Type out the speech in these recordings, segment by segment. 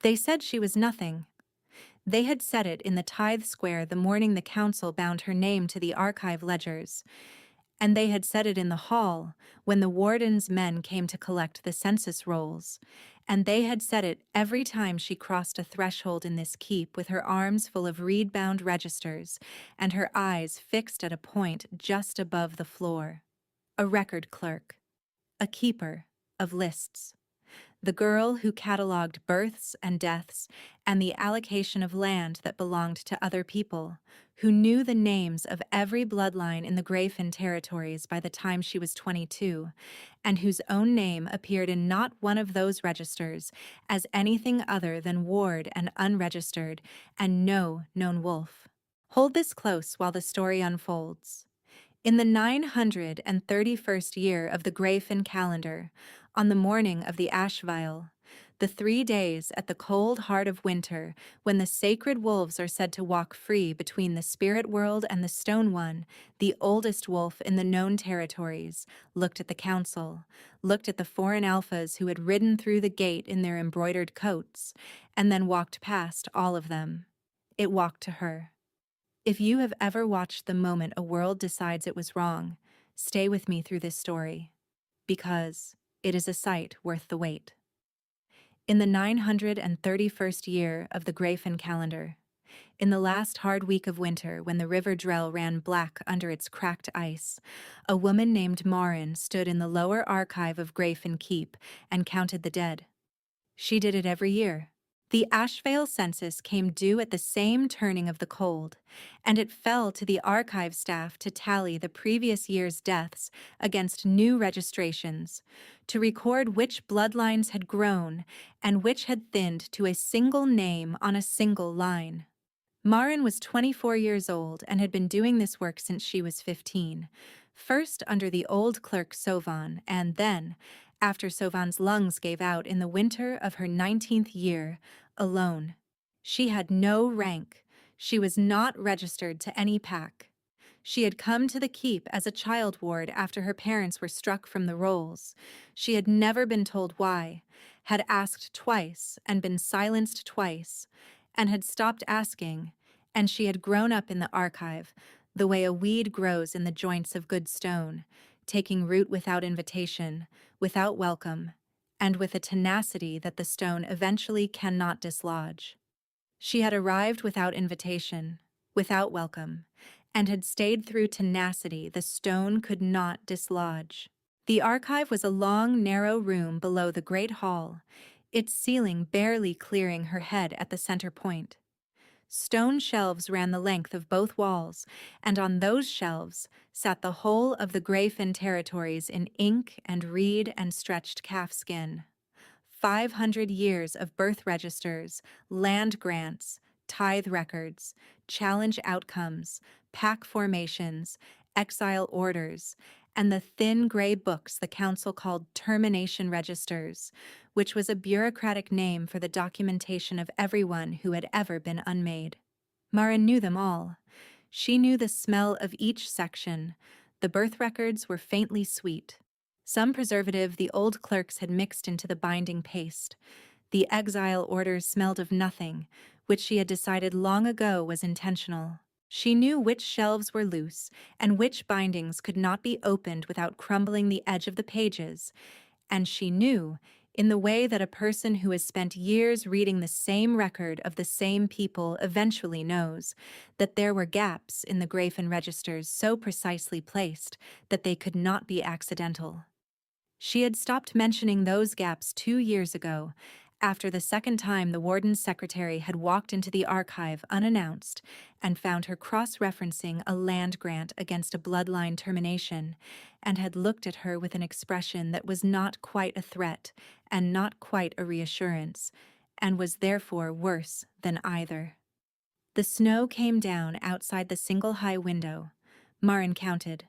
They said she was nothing. They had said it in the tithe square the morning the council bound her name to the archive ledgers, and they had said it in the hall when the warden's men came to collect the census rolls, and they had said it every time she crossed a threshold in this keep with her arms full of reed-bound registers and her eyes fixed at a point just above the floor. A record clerk. A keeper of lists. The girl who catalogued births and deaths and the allocation of land that belonged to other people, who knew the names of every bloodline in the Grayfen territories by the time she was 22, and whose own name appeared in not one of those registers as anything other than Ward and unregistered, and no known wolf. Hold this close while the story unfolds. In the 931st year of the Grayfen calendar, on the morning of the Ashvile, the 3 days at the cold heart of winter, when the sacred wolves are said to walk free between the spirit world and the stone one, the oldest wolf in the known territories, looked at the council, looked at the foreign alphas who had ridden through the gate in their embroidered coats, and then walked past all of them. It walked to her. If you have ever watched the moment a world decides it was wrong, stay with me through this story, because it is a sight worth the wait. In the 931st year of the Grayfen calendar, in the last hard week of winter when the river Drell ran black under its cracked ice, a woman named Marin stood in the lower archive of Grayfen Keep and counted the dead. She did it every year. The Ashvale census came due at the same turning of the cold, and it fell to the archive staff to tally the previous year's deaths against new registrations, to record which bloodlines had grown and which had thinned to a single name on a single line. Marin was 24 years old and had been doing this work since she was 15, first under the old clerk Sovan, and then, after Sovan's lungs gave out in the winter of her 19th year, alone. She had no rank. She was not registered to any pack. She had come to the keep as a child ward after her parents were struck from the rolls. She had never been told why, had asked twice and been silenced twice, and had stopped asking, and she had grown up in the archive, the way a weed grows in the joints of good stone, taking root without invitation, without welcome, and with a tenacity that the stone eventually cannot dislodge. She had arrived without invitation, without welcome, and had stayed through tenacity the stone could not dislodge. The archive was a long, narrow room below the great hall, its ceiling barely clearing her head at the center point. Stone shelves ran the length of both walls, and on those shelves sat the whole of the Grayfen territories in ink and reed and stretched calfskin. 500 years of birth registers, land grants, tithe records, challenge outcomes, pack formations, exile orders, and the thin gray books the council called termination registers, which was a bureaucratic name for the documentation of everyone who had ever been unmade. Marin knew them all. She knew the smell of each section. The birth records were faintly sweet. Some preservative the old clerks had mixed into the binding paste. The exile orders smelled of nothing, which she had decided long ago was intentional. She knew which shelves were loose and which bindings could not be opened without crumbling the edge of the pages, and she knew, in the way that a person who has spent years reading the same record of the same people eventually knows, that there were gaps in the Grayfen registers so precisely placed that they could not be accidental. She had stopped mentioning those gaps 2 years ago, after the second time the warden's secretary had walked into the archive unannounced and found her cross-referencing a land grant against a bloodline termination, and had looked at her with an expression that was not quite a threat and not quite a reassurance, and was therefore worse than either. The snow came down outside the single high window. Marin counted.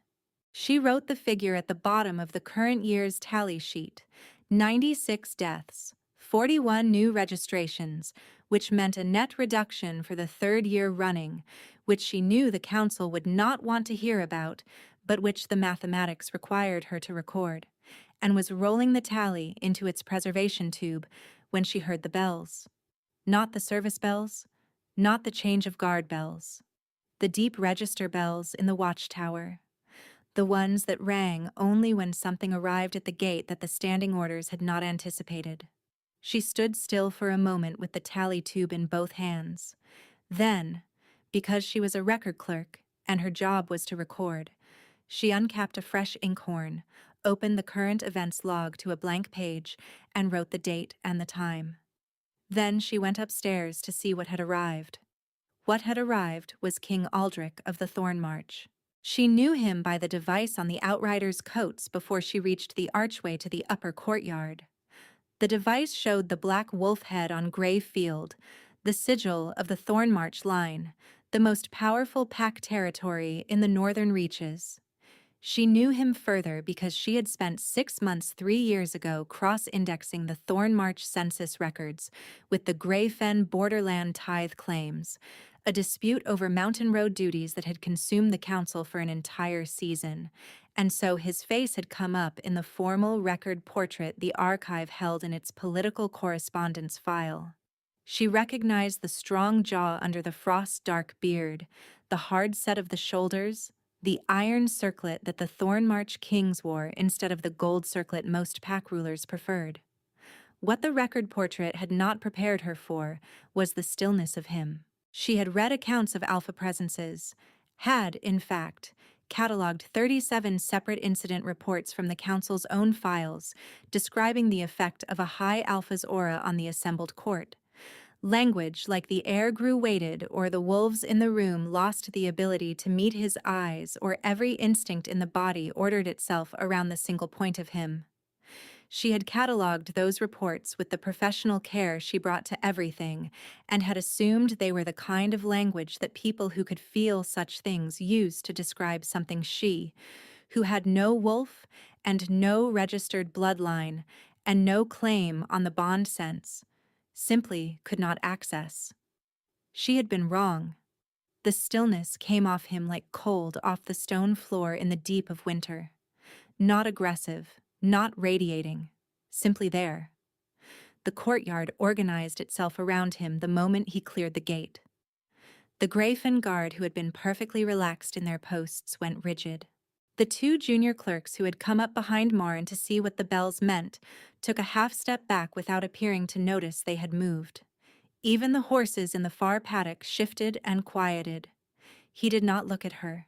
She wrote the figure at the bottom of the current year's tally sheet: 96 deaths, 41 new registrations, which meant a net reduction for the 3rd year running, which she knew the council would not want to hear about, but which the mathematics required her to record, and was rolling the tally into its preservation tube when she heard the bells. Not the service bells, not the change of guard bells. The deep register bells in the watchtower. The ones that rang only when something arrived at the gate that the standing orders had not anticipated. She stood still for a moment with the tally tube in both hands. Then, because she was a record clerk and her job was to record, she uncapped a fresh inkhorn, opened the current events log to a blank page, and wrote the date and the time. Then she went upstairs to see what had arrived. What had arrived was King Aldrich of the Thorn March. She knew him by the device on the outriders' coats before she reached the archway to the upper courtyard. The device showed the black wolf head on gray field, the sigil of the Thorn March line, the most powerful pack territory in the northern reaches. She knew him further because she had spent 6 months 3 years ago cross-indexing the Thorn March census records with the Grey Fen borderland tithe claims, a dispute over mountain road duties that had consumed the council for an entire season, and so his face had come up in the formal record portrait the archive held in its political correspondence file. She recognized the strong jaw under the frost-dark beard, the hard set of the shoulders, the iron circlet that the Thorn March kings wore instead of the gold circlet most pack rulers preferred. What the record portrait had not prepared her for was the stillness of him. She had read accounts of alpha presences, had, in fact, catalogued 37 separate incident reports from the council's own files describing the effect of a high alpha's aura on the assembled court. Language like the air grew weighted or the wolves in the room lost the ability to meet his eyes or every instinct in the body ordered itself around the single point of him. She had catalogued those reports with the professional care she brought to everything and had assumed they were the kind of language that people who could feel such things used to describe something she, who had no wolf and no registered bloodline and no claim on the bond sense, simply could not access. She had been wrong. The stillness came off him like cold off the stone floor in the deep of winter. Not aggressive, not radiating, simply there. The courtyard organized itself around him the moment he cleared the gate. The Greyfen guard who had been perfectly relaxed in their posts went rigid. The 2 junior clerks who had come up behind Marin to see what the bells meant took a half-step back without appearing to notice they had moved. Even the horses in the far paddock shifted and quieted. He did not look at her.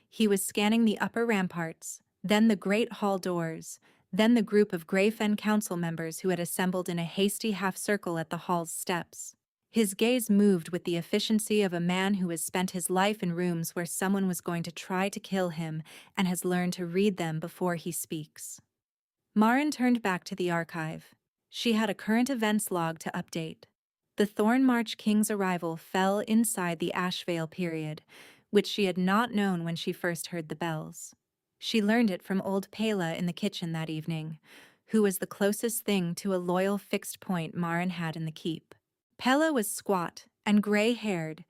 He was scanning the upper ramparts, then the great hall doors, then the group of Greyfen council members who had assembled in a hasty half-circle at the hall's steps. His gaze moved with the efficiency of a man who has spent his life in rooms where someone was going to try to kill him and has learned to read them before he speaks. Marin turned back to the archive. She had a current events log to update. The Thorn March King's arrival fell inside the Ashvale period, which she had not known when she first heard the bells. She learned it from old Pela in the kitchen that evening, who was the closest thing to a loyal fixed point Marin had in the keep. Pela was squat and gray-haired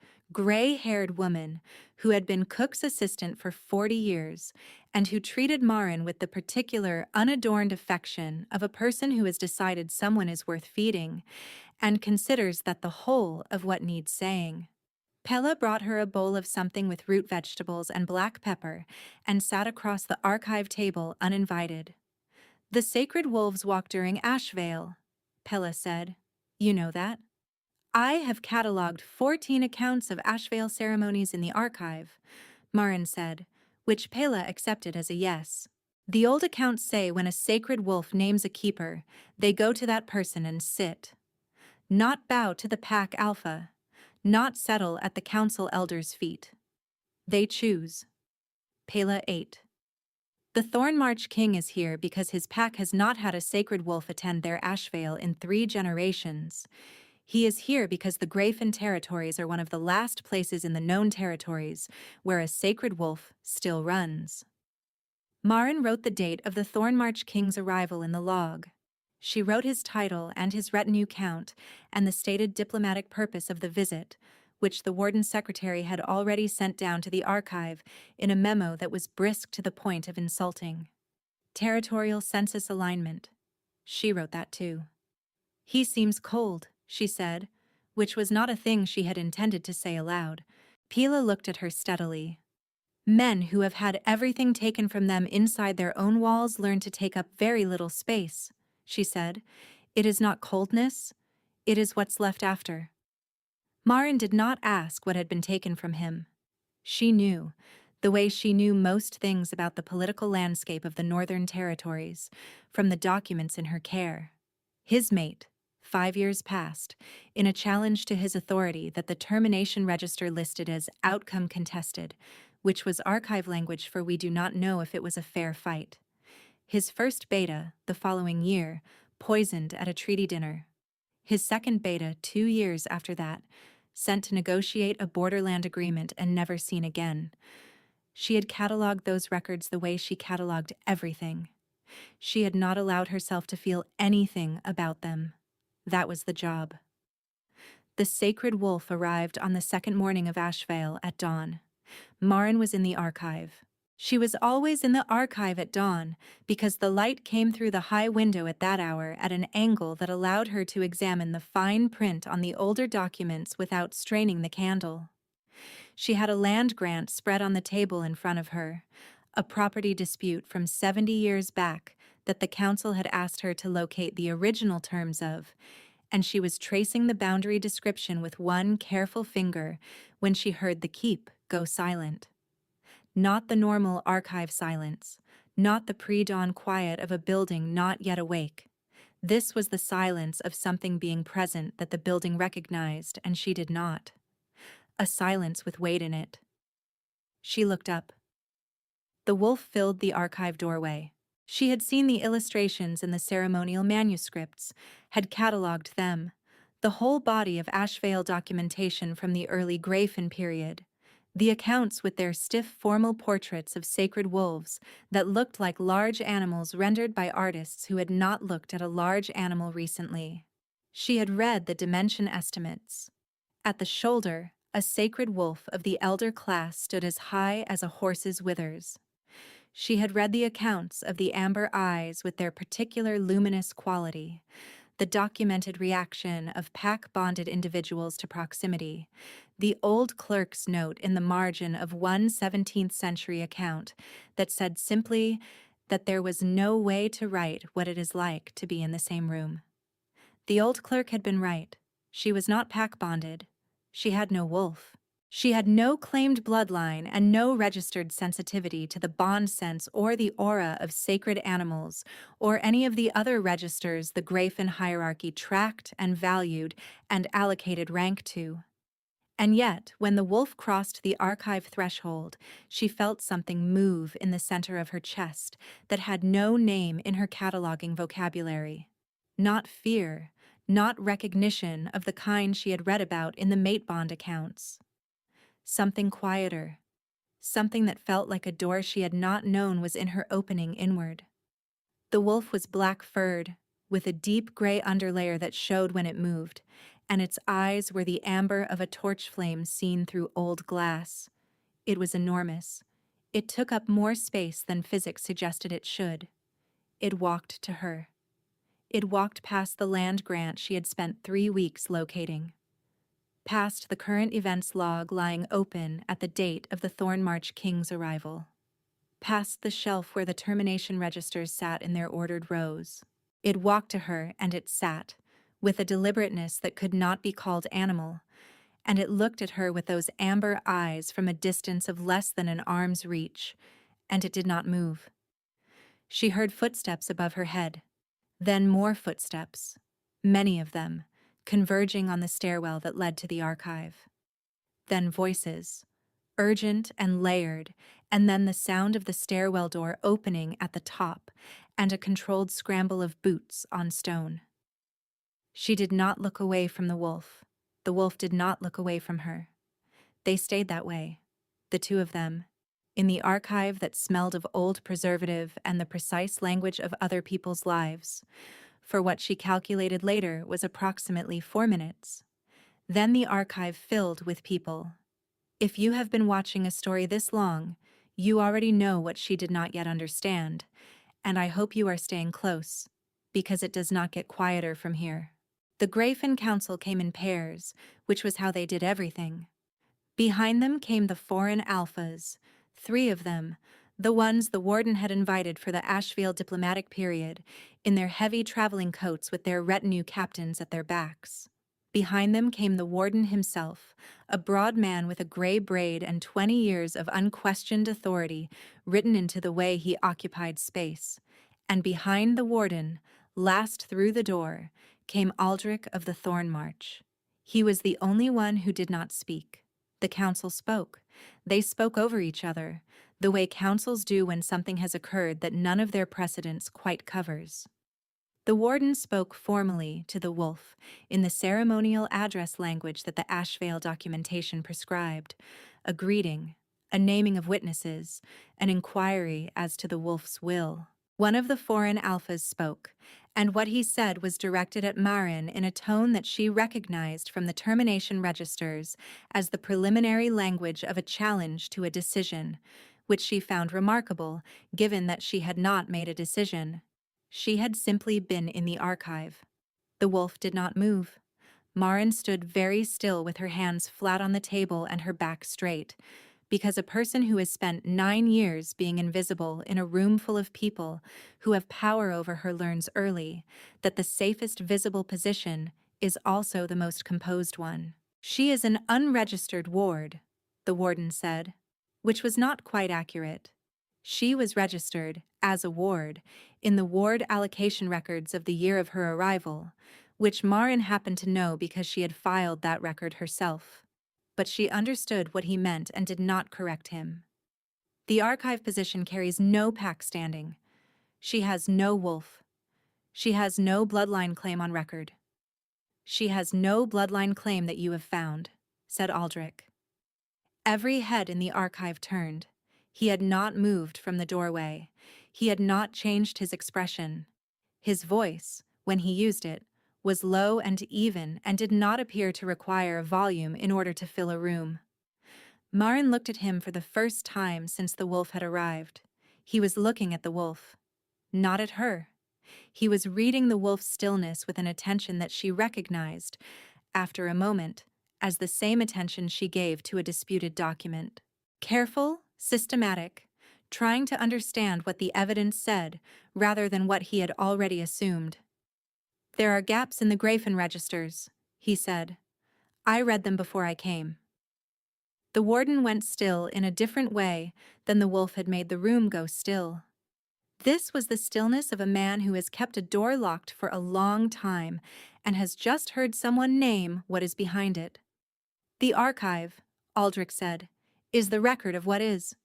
woman who had been cook's assistant for 40 years and who treated Marin with the particular unadorned affection of a person who has decided someone is worth feeding and considers that the whole of what needs saying. Pella brought her a bowl of something with root vegetables and black pepper and sat across the archive table uninvited. "The sacred wolves walk during Ashvale," Pella said. "You know that?" "I have catalogued 14 accounts of Ashvale ceremonies in the archive," Marin said, which Pela accepted as a yes. "The old accounts say when a sacred wolf names a keeper, they go to that person and sit. Not bow to the pack alpha, not settle at the council elders' feet. They choose." Pela 8. The Thorn March King is here because his pack has not had a sacred wolf attend their Ashvale in 3 generations. He is here because the Greyfen territories are one of the last places in the known territories where a sacred wolf still runs. Marin wrote the date of the Thorn March King's arrival in the log. She wrote his title and his retinue count and the stated diplomatic purpose of the visit, which the warden's secretary had already sent down to the archive in a memo that was brisk to the point of insulting. Territorial census alignment. She wrote that too. "He seems cold," she said, which was not a thing she had intended to say aloud. Pila looked at her steadily. Men who have had everything taken from them inside their own walls learn to take up very little space, she said. It is not coldness, it is what's left after. Marin did not ask what had been taken from him. She knew, the way she knew most things about the political landscape of the Northern Territories, from the documents in her care. His mate, 5 years past, in a challenge to his authority that the termination register listed as outcome contested, which was archive language for we do not know if it was a fair fight. His first beta, the following year, poisoned at a treaty dinner. His second beta, 2 years after that, sent to negotiate a borderland agreement and never seen again. She had catalogued those records the way she catalogued everything. She had not allowed herself to feel anything about them. That was the job. The sacred wolf arrived on the second morning of Ashvale at dawn. Marin was in the archive. She was always in the archive at dawn because the light came through the high window at that hour at an angle that allowed her to examine the fine print on the older documents without straining the candle. She had a land grant spread on the table in front of her, a property dispute from 70 years back that the council had asked her to locate the original terms of, and she was tracing the boundary description with one careful finger when she heard the keep go silent. Not the normal archive silence, not the pre-dawn quiet of a building not yet awake. This was the silence of something being present that the building recognized and she did not. A silence with weight in it. She looked up. The wolf filled the archive doorway. She had seen the illustrations in the ceremonial manuscripts, had catalogued them, the whole body of Ashvale documentation from the early Grafin period, the accounts with their stiff formal portraits of sacred wolves that looked like large animals rendered by artists who had not looked at a large animal recently. She had read the dimension estimates. At the shoulder, a sacred wolf of the elder class stood as high as a horse's withers. She had read the accounts of the amber eyes with their particular luminous quality, the documented reaction of pack-bonded individuals to proximity, the old clerk's note in the margin of one 17th century account that said simply that there was no way to write what it is like to be in the same room. The old clerk had been right. She was not pack-bonded. She had no wolf. She had no claimed bloodline and no registered sensitivity to the bond sense or the aura of sacred animals or any of the other registers the Grafin hierarchy tracked and valued and allocated rank to. And yet, when the wolf crossed the archive threshold, she felt something move in the center of her chest that had no name in her cataloging vocabulary. Not fear, not recognition of the kind she had read about in the mate bond accounts. Something quieter, something that felt like a door she had not known was in her opening inward. The wolf was black-furred, with a deep gray underlayer that showed when it moved, and its eyes were the amber of a torch flame seen through old glass. It was enormous. It took up more space than physics suggested it should. It walked to her. It walked past the land grant she had spent 3 weeks locating. Past the current events log lying open at the date of the Thornmarch King's arrival. Past the shelf where the termination registers sat in their ordered rows. It walked to her and it sat, with a deliberateness that could not be called animal, and it looked at her with those amber eyes from a distance of less than an arm's reach, and it did not move. She heard footsteps above her head, then more footsteps, many of them, converging on the stairwell that led to the archive. Then voices, urgent and layered, and then the sound of the stairwell door opening at the top and a controlled scramble of boots on stone. She did not look away from the wolf. The wolf did not look away from her. They stayed that way, the two of them, in the archive that smelled of old preservative and the precise language of other people's lives, for what she calculated later was approximately 4 minutes. Then the archive filled with people. If you have been watching a story this long, you already know what she did not yet understand, and I hope you are staying close, because it does not get quieter from here. The Grafin Council came in pairs, which was how they did everything. Behind them came the foreign alphas, 3 of them, the ones the warden had invited for the Asheville diplomatic period, in their heavy traveling coats with their retinue captains at their backs. Behind them came the warden himself, a broad man with a gray braid and 20 years of unquestioned authority written into the way he occupied space. And behind the warden, last through the door, came Aldrich of the Thorn March. He was the only one who did not speak. The council spoke. They spoke over each other, the way councils do when something has occurred that none of their precedents quite covers. The warden spoke formally to the wolf in the ceremonial address language that the Asheville documentation prescribed, a greeting, a naming of witnesses, an inquiry as to the wolf's will. One of the foreign alphas spoke, and what he said was directed at Marin in a tone that she recognized from the termination registers as the preliminary language of a challenge to a decision, which she found remarkable, given that she had not made a decision. She had simply been in the archive. The wolf did not move. Marin stood very still with her hands flat on the table and her back straight, because a person who has spent 9 years being invisible in a room full of people who have power over her learns early that the safest visible position is also the most composed one. She is an unregistered ward, the warden said, which was not quite accurate. She was registered, as a ward, in the ward allocation records of the year of her arrival, which Marin happened to know because she had filed that record herself. But she understood what he meant and did not correct him. The archive position carries no pack standing. She has no wolf. She has no bloodline claim on record. She has no bloodline claim that you have found, said Aldrich. Every head in the archive turned. He had not moved from the doorway. He had not changed his expression. His voice, when he used it, was low and even and did not appear to require volume in order to fill a room. Marin looked at him for the first time since the wolf had arrived. He was looking at the wolf, not at her. He was reading the wolf's stillness with an attention that she recognized, after a moment, as the same attention she gave to a disputed document. Careful, systematic, trying to understand what the evidence said rather than what he had already assumed. There are gaps in the Grafin registers, he said. I read them before I came. The warden went still in a different way than the wolf had made the room go still. This was the stillness of a man who has kept a door locked for a long time and has just heard someone name what is behind it. The archive, Aldrich said, is the record of what is.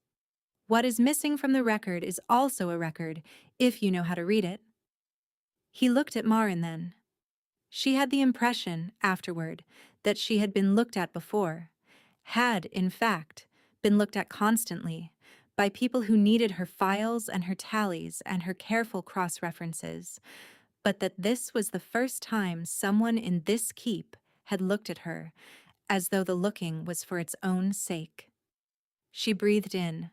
What is missing from the record is also a record, if you know how to read it. He looked at Marin then. She had the impression, afterward, that she had been looked at before, had, in fact, been looked at constantly, by people who needed her files and her tallies and her careful cross-references, but that this was the first time someone in this keep had looked at her, as though the looking was for its own sake. She breathed in.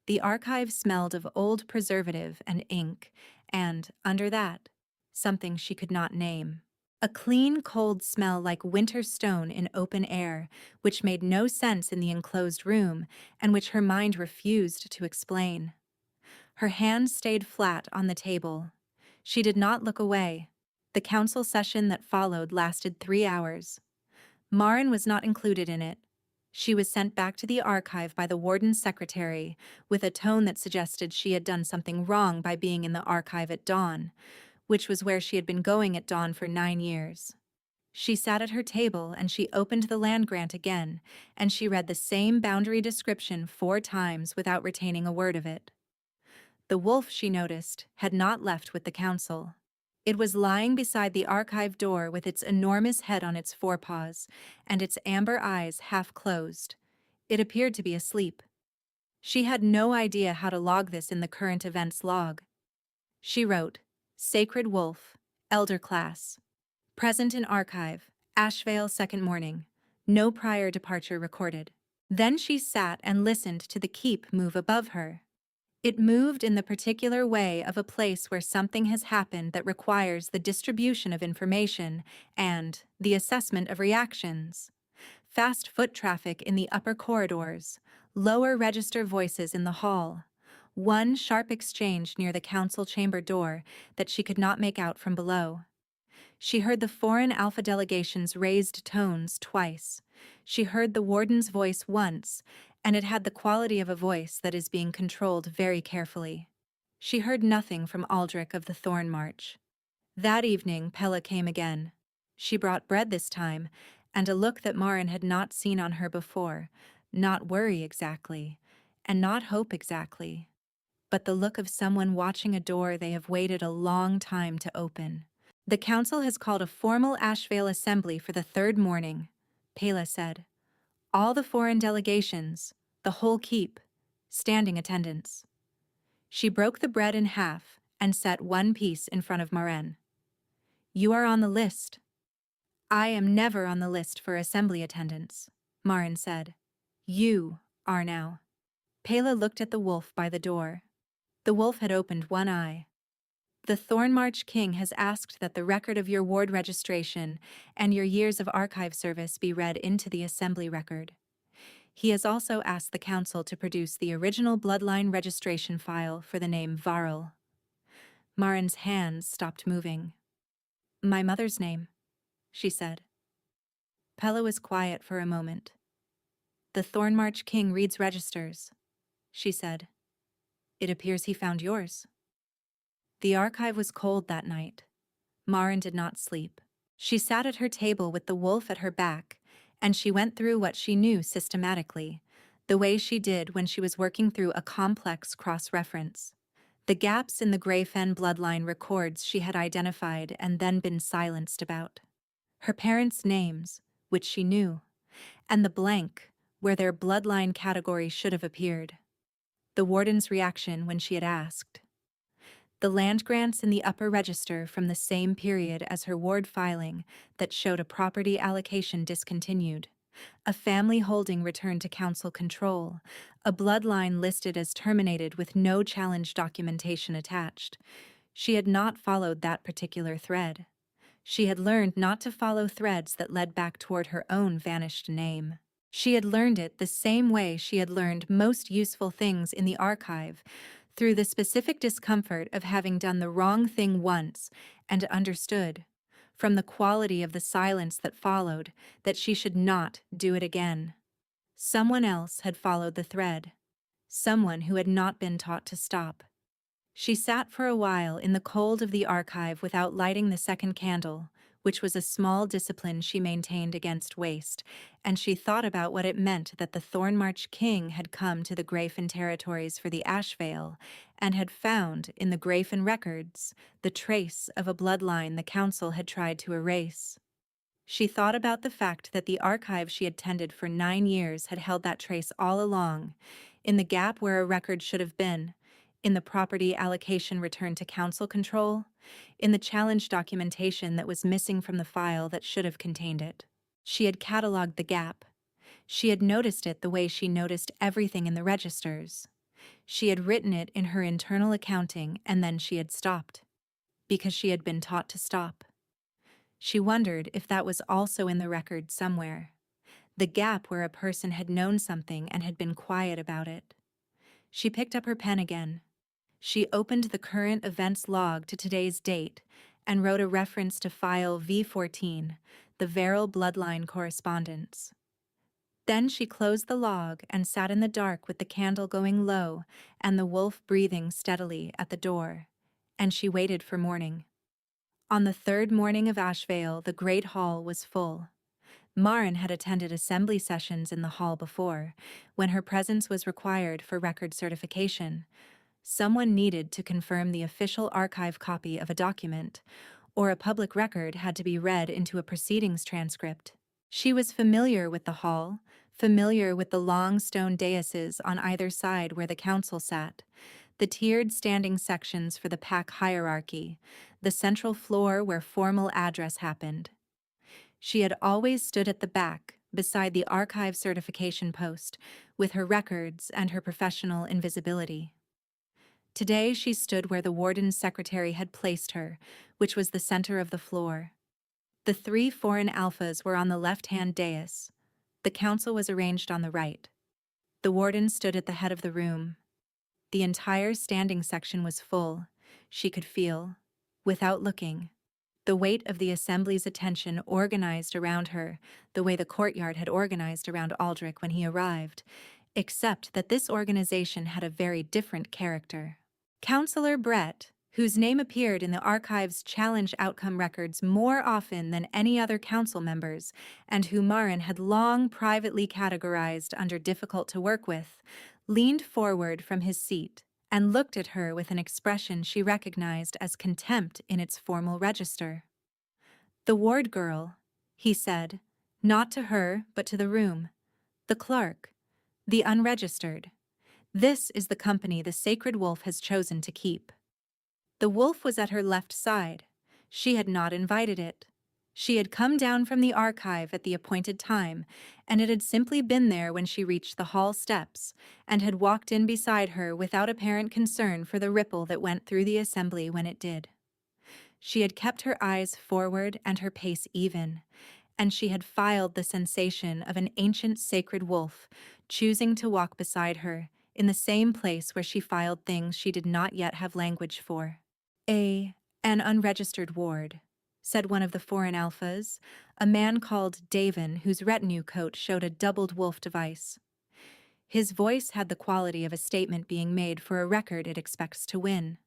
The archive smelled of old preservative and ink, and, under that, something she could not name. A clean, cold smell like winter stone in open air, which made no sense in the enclosed room, and which her mind refused to explain. Her hand stayed flat on the table. She did not look away. The council session that followed lasted 3 hours. Marin was not included in it. She was sent back to the archive by the warden's secretary, with a tone that suggested she had done something wrong by being in the archive at dawn, which was where she had been going at dawn for 9 years. She sat at her table and she opened the land grant again, and she read the same boundary description 4 times without retaining a word of it. The wolf, she noticed, had not left with the council. It was lying beside the archive door with its enormous head on its forepaws and its amber eyes half closed. It appeared to be asleep. She had no idea how to log this in the current events log. She wrote, Sacred Wolf, Elder Class. Present in archive, Asheville 2nd morning. No prior departure recorded. Then she sat and listened to the keep move above her. It moved in the particular way of a place where something has happened that requires the distribution of information and the assessment of reactions. Fast foot traffic in the upper corridors, lower register voices in the hall, one sharp exchange near the council chamber door that she could not make out from below. She heard the foreign Alpha delegation's raised tones twice. She heard the warden's voice once, and it had the quality of a voice that is being controlled very carefully. She heard nothing from Aldrich of the Thorn March. That evening, Pella came again. She brought bread this time, and a look that Marin had not seen on her before, not worry exactly, and not hope exactly, but the look of someone watching a door they have waited a long time to open. The council has called a formal Ashvale assembly for the third morning, Pela said. All the foreign delegations, the whole keep, standing attendance. She broke the bread in half and set one piece in front of Marin. You are on the list. I am never on the list for assembly attendance, Marin said. You are now. Pela looked at the wolf by the door. The wolf had opened one eye. The Thornmarch King has asked that the record of your ward registration and your years of archive service be read into the assembly record. He has also asked the council to produce the original bloodline registration file for the name Varl. Marin's hands stopped moving. My mother's name, she said. Pella was quiet for a moment. The Thornmarch King reads registers, she said. It appears he found yours. The archive was cold that night. Marin did not sleep. She sat at her table with the wolf at her back, and she went through what she knew systematically, the way she did when she was working through a complex cross-reference. The gaps in the Greyfen bloodline records she had identified and then been silenced about. Her parents' names, which she knew, and the blank, where their bloodline category should have appeared. The warden's reaction when she had asked. The land grants in the upper register from the same period as her ward filing that showed a property allocation discontinued, a family holding returned to council control, a bloodline listed as terminated with no challenge documentation attached. She had not followed that particular thread. She had learned not to follow threads that led back toward her own vanished name. She had learned it the same way she had learned most useful things in the archive, through the specific discomfort of having done the wrong thing once and understood, from the quality of the silence that followed, that she should not do it again. Someone else had followed the thread, someone who had not been taught to stop. She sat for a while in the cold of the archive without lighting the second candle, which was a small discipline she maintained against waste, and she thought about what it meant that the Thornmarch King had come to the Greyfen territories for the Ashvale, and had found, in the Greyfen records, the trace of a bloodline the council had tried to erase. She thought about the fact that the archive she had tended for 9 years had held that trace all along, in the gap where a record should have been, in the property allocation returned to council control, in the challenge documentation that was missing from the file that should have contained it. She had cataloged the gap. She had noticed it the way she noticed everything in the registers. She had written it in her internal accounting, and then she had stopped, because she had been taught to stop. She wondered if that was also in the record somewhere, the gap where a person had known something and had been quiet about it. She picked up her pen again. She opened the current events log to today's date and wrote a reference to file V14, the Verrill bloodline correspondence. Then she closed the log and sat in the dark with the candle going low and the wolf breathing steadily at the door, and she waited for morning. On the third morning of Ashvale, the great hall was full. Marin had attended assembly sessions in the hall before, when her presence was required for record certification. Someone needed to confirm the official archive copy of a document, or a public record had to be read into a proceedings transcript. She was familiar with the hall, familiar with the long stone daises on either side where the council sat, the tiered standing sections for the pack hierarchy, the central floor where formal address happened. She had always stood at the back, beside the archive certification post, with her records and her professional invisibility. Today she stood where the warden's secretary had placed her, which was the center of the floor. The three foreign alphas were on the left-hand dais. The council was arranged on the right. The warden stood at the head of the room. The entire standing section was full. She could feel, without looking, the weight of the assembly's attention organized around her, the way the courtyard had organized around Aldrich when he arrived, except that this organization had a very different character. Councillor Brett, whose name appeared in the archive's challenge outcome records more often than any other council members, and who Marin had long privately categorized under difficult to work with, leaned forward from his seat and looked at her with an expression she recognized as contempt in its formal register. "The ward girl," he said, not to her but to the room. "The clerk. The unregistered. This is the company the sacred wolf has chosen to keep." The wolf was at her left side. She had not invited it. She had come down from the archive at the appointed time, and it had simply been there when she reached the hall steps, and had walked in beside her without apparent concern for the ripple that went through the assembly when it did. She had kept her eyes forward and her pace even, and she had filed the sensation of an ancient sacred wolf, choosing to walk beside her, in the same place where she filed things she did not yet have language for. An unregistered ward," said one of the foreign alphas, a man called Davin, whose retinue coat showed a doubled wolf device. His voice had the quality of a statement being made for a record it expects to win.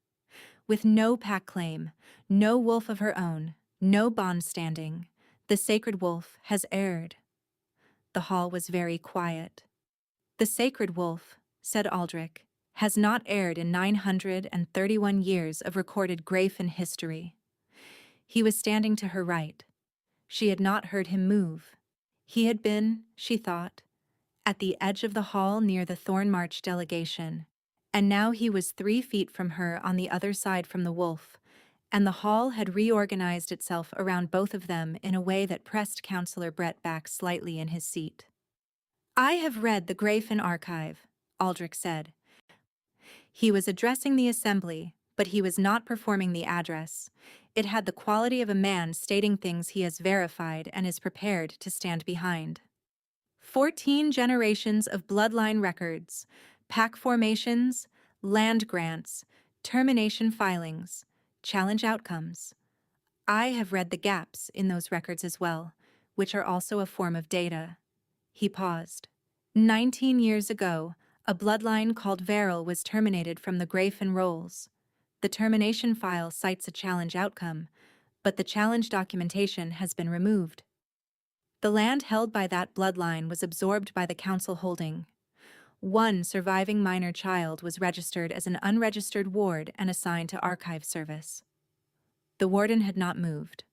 With no pack claim, no wolf of her own, no bond standing, the sacred wolf has erred. The hall was very quiet. "The sacred wolf," said Aldrich, "has not erred in 931 years of recorded Grayfen history." He was standing to her right. She had not heard him move. He had been, she thought, at the edge of the hall near the Thornmarch delegation, and now he was 3 feet from her on the other side from the wolf, and the hall had reorganized itself around both of them in a way that pressed Councillor Brett back slightly in his seat. "I have read the Grayfen archive," Aldrich said. He was addressing the assembly, but he was not performing the address. It had the quality of a man stating things he has verified and is prepared to stand behind. 14 generations of bloodline records, pack formations, land grants, termination filings, challenge outcomes. I have read the gaps in those records as well, which are also a form of data. He paused. 19 years ago, a bloodline called Verrill was terminated from the Grayfen rolls. The termination file cites a challenge outcome, but the challenge documentation has been removed. The land held by that bloodline was absorbed by the council holding. One surviving minor child was registered as an unregistered ward and assigned to archive service. The warden had not moved.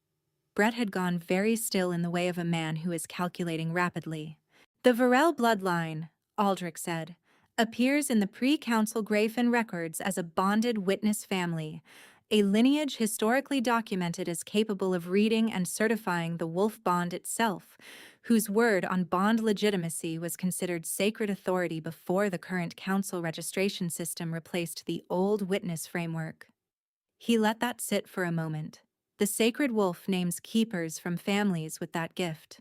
Brett had gone very still in the way of a man who is calculating rapidly. "The Verrill bloodline," Aldrich said, "appears in the pre-council Grayfen records as a bonded witness family, a lineage historically documented as capable of reading and certifying the wolf bond itself, whose word on bond legitimacy was considered sacred authority before the current council registration system replaced the old witness framework." He let that sit for a moment. The sacred wolf names keepers from families with that gift.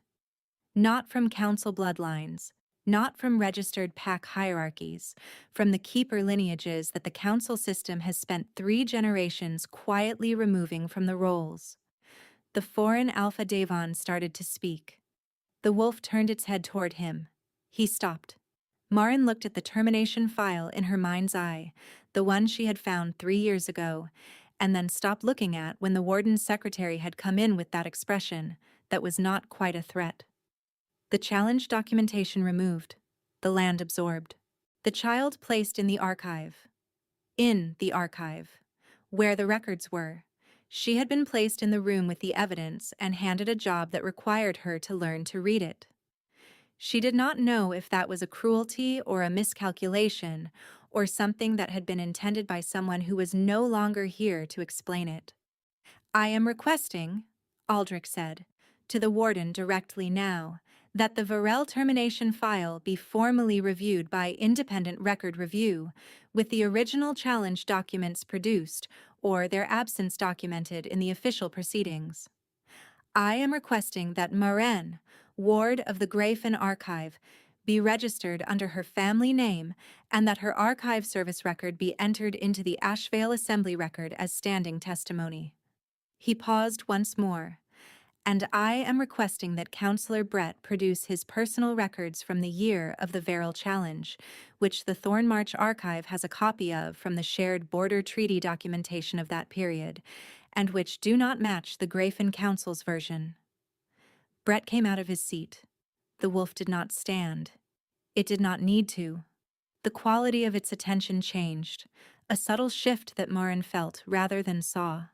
Not from council bloodlines, not from registered pack hierarchies, from the keeper lineages that the council system has spent 3 generations quietly removing from the rolls. The foreign Alpha Devon started to speak. The wolf turned its head toward him. He stopped. Marin looked at the termination file in her mind's eye, the one she had found 3 years ago, and then stopped looking at when the warden's secretary had come in with that expression that was not quite a threat. The challenge documentation removed, the land absorbed. The child placed in the archive. In the archive, where the records were. She had been placed in the room with the evidence and handed a job that required her to learn to read it. She did not know if that was a cruelty or a miscalculation, or something that had been intended by someone who was no longer here to explain it. "I am requesting," Aldrich said, to the warden directly now, That the Varel termination file be formally reviewed by independent record review, with the original challenge documents produced or their absence documented in the official proceedings. I am requesting that Maren, ward of the Grafen Archive, be registered under her family name and that her archive service record be entered into the Ashvale Assembly record as standing testimony. He paused once more. And I am requesting that Councillor Brett produce his personal records from the year of the Verrill Challenge, which the Thornmarch Archive has a copy of from the shared border treaty documentation of that period, and which do not match the Grafen Council's version. Brett came out of his seat. The wolf did not stand. It did not need to. The quality of its attention changed, a subtle shift that Morin felt rather than saw,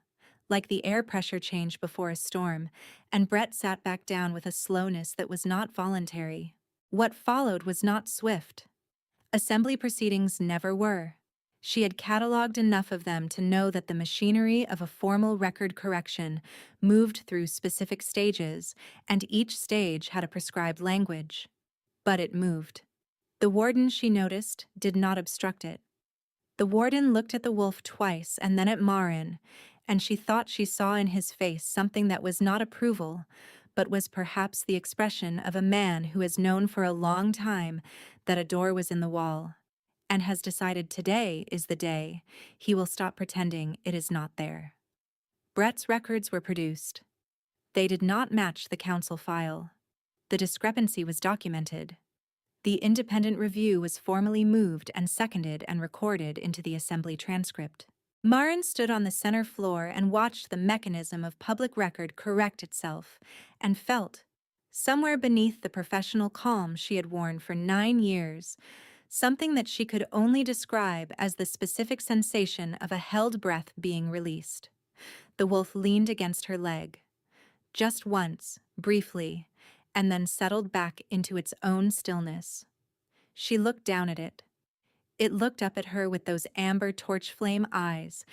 like the air pressure change before a storm, and Brett sat back down with a slowness that was not voluntary. What followed was not swift. Assembly proceedings never were. She had catalogued enough of them to know that the machinery of a formal record correction moved through specific stages, and each stage had a prescribed language. But it moved. The warden, she noticed, did not obstruct it. The warden looked at the wolf twice and then at Marin, and she thought she saw in his face something that was not approval, but was perhaps the expression of a man who has known for a long time that a door was in the wall, and has decided today is the day he will stop pretending it is not there. Brett's records were produced. They did not match the council file. The discrepancy was documented. The independent review was formally moved and seconded and recorded into the assembly transcript. Marin stood on the center floor and watched the mechanism of public record correct itself, and felt, somewhere beneath the professional calm she had worn for 9 years, something that she could only describe as the specific sensation of a held breath being released. The wolf leaned against her leg. Just once, briefly, and then settled back into its own stillness. She looked down at it. It looked up at her with those amber torch flame eyes,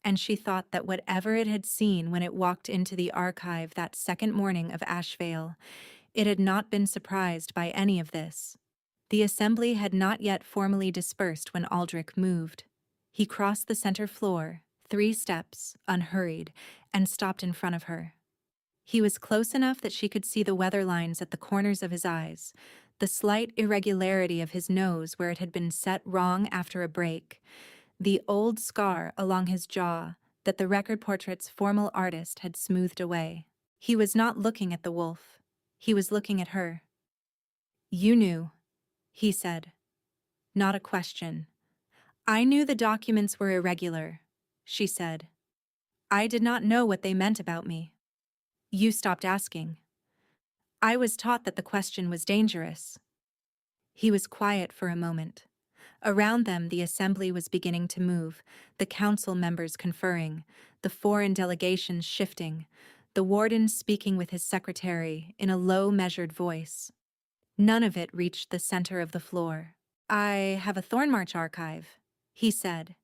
and she thought that whatever it had seen when it walked into the archive that second morning of Ashvale, it had not been surprised by any of this. The assembly had not yet formally dispersed when Aldrich moved. He crossed the center floor, 3 steps, unhurried, and stopped in front of her. He was close enough that she could see the weather lines at the corners of his eyes, the slight irregularity of his nose where it had been set wrong after a break, the old scar along his jaw that the record portrait's formal artist had smoothed away. He was not looking at the wolf. He was looking at her. "You knew," he said. Not a question. "I knew the documents were irregular," she said. "I did not know what they meant about me." "You stopped asking." "I was taught that the question was dangerous." He was quiet for a moment. Around them, the assembly was beginning to move, the council members conferring, the foreign delegations shifting, the warden speaking with his secretary in a low, measured voice. None of it reached the center of the floor. "I have a Thornmarch archive," he said.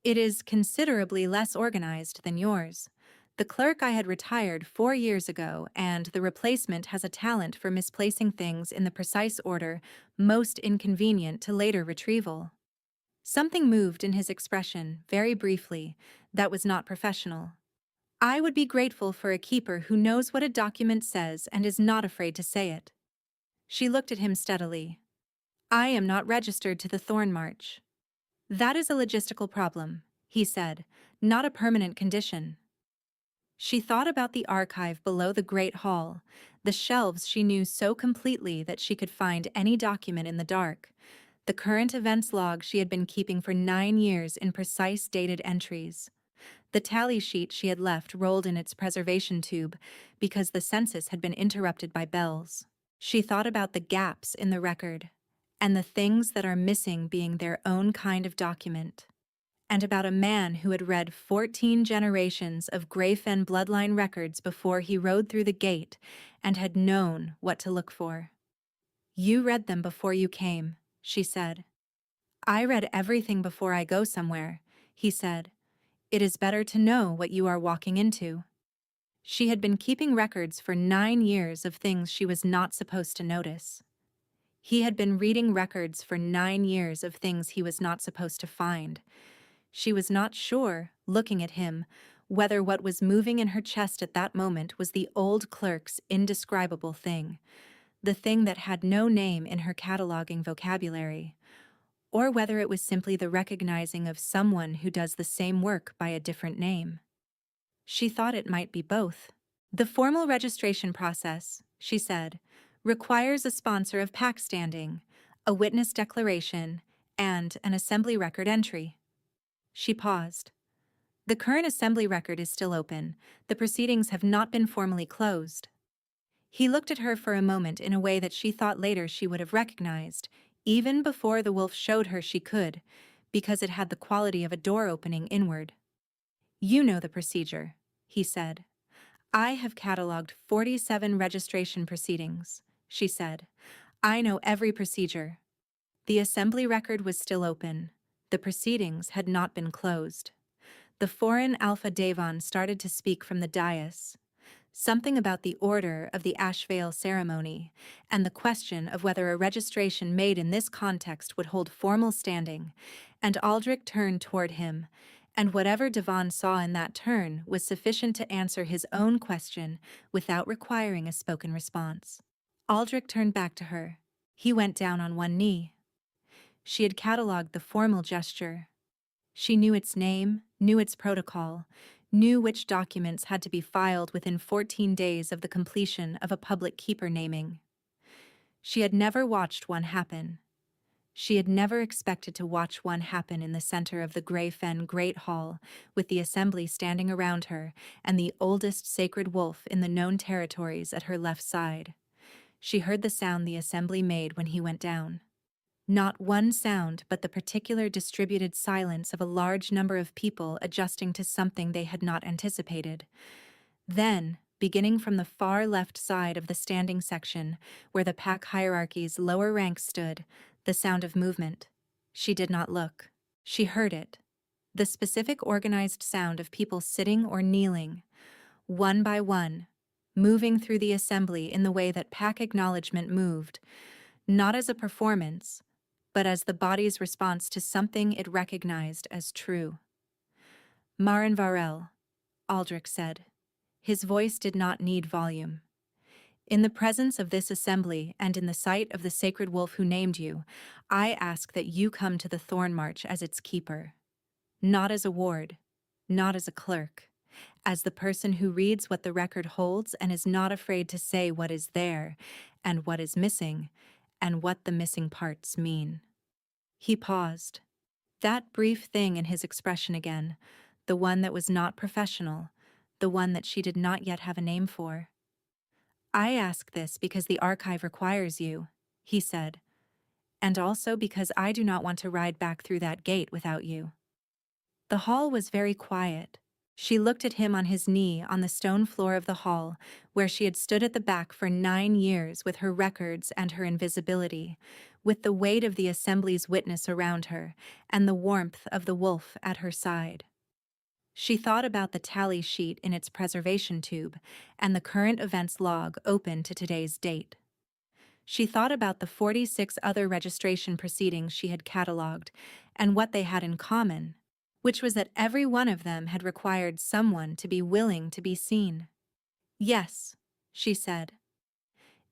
"It is considerably less organized than yours. The clerk I had retired 4 years ago, and the replacement has a talent for misplacing things in the precise order most inconvenient to later retrieval." Something moved in his expression, very briefly, that was not professional. "I would be grateful for a keeper who knows what a document says and is not afraid to say it." She looked at him steadily. "I am not registered to the Thornmarch." "That is a logistical problem," he said, "not a permanent condition." She thought about the archive below the Great Hall, the shelves she knew so completely that she could find any document in the dark, the current events log she had been keeping for 9 years in precise dated entries, the tally sheet she had left rolled in its preservation tube because the census had been interrupted by bells. She thought about the gaps in the record, and the things that are missing being their own kind of document, and about a man who had read 14 generations of Grafen bloodline records before he rode through the gate and had known what to look for. "You read them before you came," she said. "I read everything before I go somewhere," he said. "It is better to know what you are walking into." She had been keeping records for 9 years of things she was not supposed to notice. He had been reading records for 9 years of things he was not supposed to find. She was not sure, looking at him, whether what was moving in her chest at that moment was the old clerk's indescribable thing, the thing that had no name in her cataloging vocabulary, or whether it was simply the recognizing of someone who does the same work by a different name. She thought it might be both. The formal registration process, she said, requires a sponsor of pack standing, a witness declaration, and an assembly record entry. She paused. The current assembly record is still open. The proceedings have not been formally closed. He looked at her for a moment in a way that she thought later she would have recognized, even before the wolf showed her she could, because it had the quality of a door opening inward. You know the procedure, he said. I have cataloged 47 registration proceedings, she said. I know every procedure. The assembly record was still open. The proceedings had not been closed. The foreign Alpha Devon started to speak from the dais. Something about the order of the Ashvale ceremony, and the question of whether a registration made in this context would hold formal standing, and Aldrich turned toward him, and whatever Devon saw in that turn was sufficient to answer his own question without requiring a spoken response. Aldrich turned back to her. He went down on one knee. She had catalogued the formal gesture. She knew its name, knew its protocol, knew which documents had to be filed within 14 days of the completion of a public keeper naming. She had never watched one happen. She had never expected to watch one happen in the center of the Grey Fen Great Hall, with the assembly standing around her and the oldest sacred wolf in the known territories at her left side. She heard the sound the assembly made when he went down. Not one sound but the particular distributed silence of a large number of people adjusting to something they had not anticipated. Then, beginning from the far left side of the standing section, where the pack hierarchy's lower ranks stood, the sound of movement. She did not look. She heard it. The specific organized sound of people sitting or kneeling, one by one, moving through the assembly in the way that pack acknowledgement moved, not as a performance, but as the body's response to something it recognized as true. Marin Varel, Aldrich said. His voice did not need volume. In the presence of this assembly and in the sight of the sacred wolf who named you, I ask that you come to the Thorn March as its keeper. Not as a ward, not as a clerk, as the person who reads what the record holds and is not afraid to say what is there, and what is missing, and what the missing parts mean. He paused. That brief thing in his expression again, the one that was not professional, the one that she did not yet have a name for. I ask this because the archive requires you, he said, and also because I do not want to ride back through that gate without you. The hall was very quiet. She looked at him on his knee on the stone floor of the hall, where she had stood at the back for 9 years with her records and her invisibility, with the weight of the assembly's witness around her and the warmth of the wolf at her side. She thought about the tally sheet in its preservation tube and the current events log open to today's date. She thought about the 46 other registration proceedings she had catalogued and what they had in common, which was that every one of them had required someone to be willing to be seen. Yes, she said.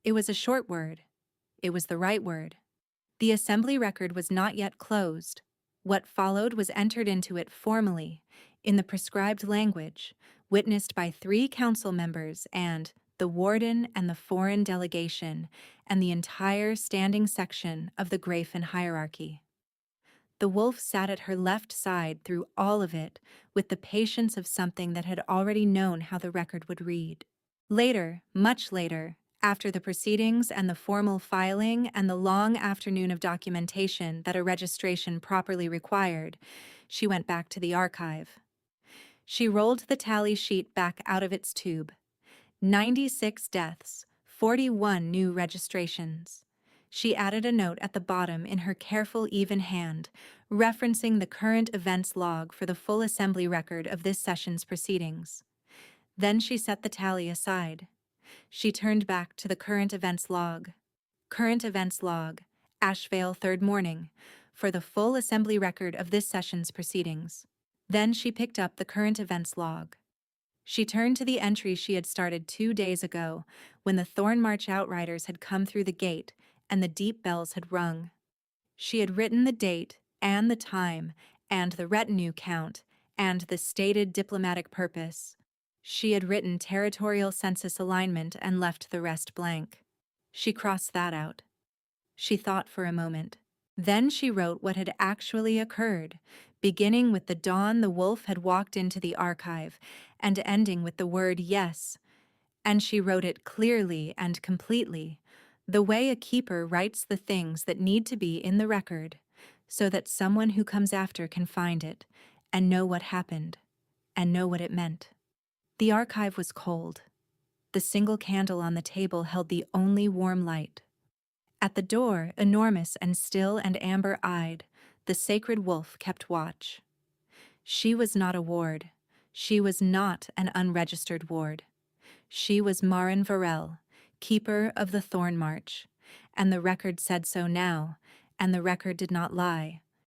It was a short word. It was the right word. The assembly record was not yet closed. What followed was entered into it formally, in the prescribed language, witnessed by 3 council members and the warden and the foreign delegation and the entire standing section of the Grafen hierarchy. The wolf sat at her left side through all of it with the patience of something that had already known how the record would read. Later, much later, after the proceedings and the formal filing and the long afternoon of documentation that a registration properly required, she went back to the archive. She rolled the tally sheet back out of its tube. 96 deaths, 41 new registrations. She added a note at the bottom in her careful, even hand, referencing the current events log for the full assembly record of this session's proceedings. Then she set the tally aside. She turned back to the current events log. Current events log, Ashvale 3rd morning, for the full assembly record of this session's proceedings. Then she picked up the current events log. She turned to the entry she had started 2 days ago, when the Thornmarch outriders had come through the gate and the deep bells had rung. She had written the date and the time and the retinue count and the stated diplomatic purpose. She had written territorial census alignment and left the rest blank. She crossed that out. She thought for a moment. Then she wrote what had actually occurred, beginning with the dawn the wolf had walked into the archive and ending with the word yes. And she wrote it clearly and completely, the way a keeper writes the things that need to be in the record, so that someone who comes after can find it and know what happened and know what it meant. The archive was cold. The single candle on the table held the only warm light. At the door, enormous and still and amber-eyed, the sacred wolf kept watch. She was not a ward. She was not an unregistered ward. She was Marin Varel, keeper of the Thornmarch, and the record said so now, and the record did not lie.